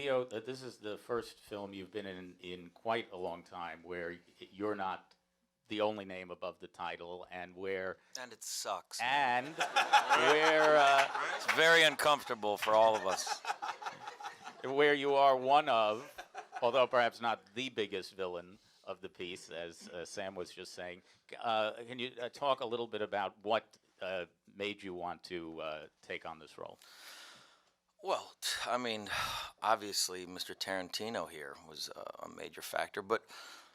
Leo, this is the first film you've been in quite a long time where you're not the only name above the title, and And it sucks. and where It's very uncomfortable for all of us. where you are one of, although perhaps not the biggest villain of the piece, as Sam was just saying. Can you talk a little bit about what made you want to take on this role? Well, I mean, obviously, Mr. Tarantino here was a major factor, but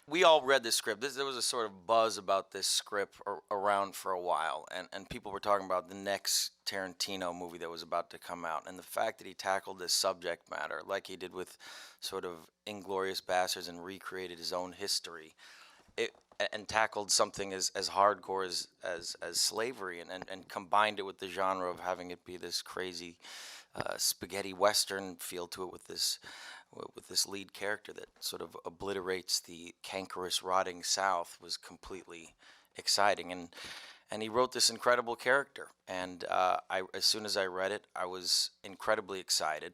we all read this script. There was a sort of buzz about this script around for a while, and people were talking about the next Tarantino movie that was about to come out. And the fact that he tackled this subject matter like he did with sort of Inglorious Bastards and recreated his own history, and tackled something as hardcore as slavery, and combined it with the genre of having it be this crazy spaghetti western feel to it with this lead character that sort of obliterates the cankerous, rotting South was completely exciting. And he wrote this incredible character. And as soon as I read it, I was incredibly excited.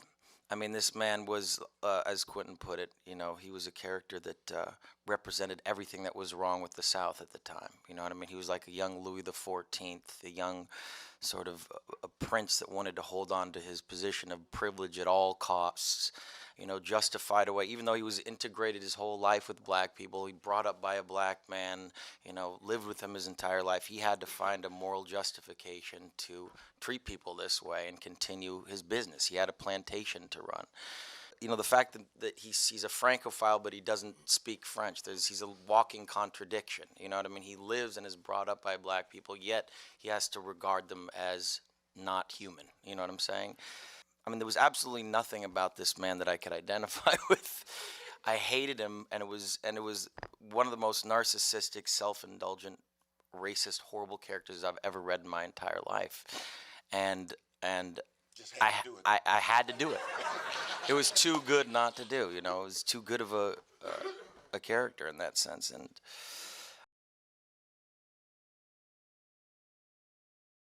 I mean, this man was, as Quentin put it, he was a character that represented everything that was wrong with the South at the time. You know what I mean? He was like a young Louis XIV, a young sort of a prince that wanted to hold on to his position of privilege at all costs, justified away, even though he was integrated his whole life with black people. He brought up by a black man, lived with him his entire life. He had to find a moral justification to treat people this way and continue his business. He had a plantation to run. The fact that he's a Francophile, but he doesn't speak French. He's a walking contradiction. You know what I mean? He lives and is brought up by black people, yet he has to regard them as not human. You know what I'm saying? I mean, there was absolutely nothing about this man that I could identify with. I hated him, and it was one of the most narcissistic, self-indulgent, racist, horrible characters I've ever read in my entire life. And I had to do it. It was too good not to do. It was too good of a character in that sense. And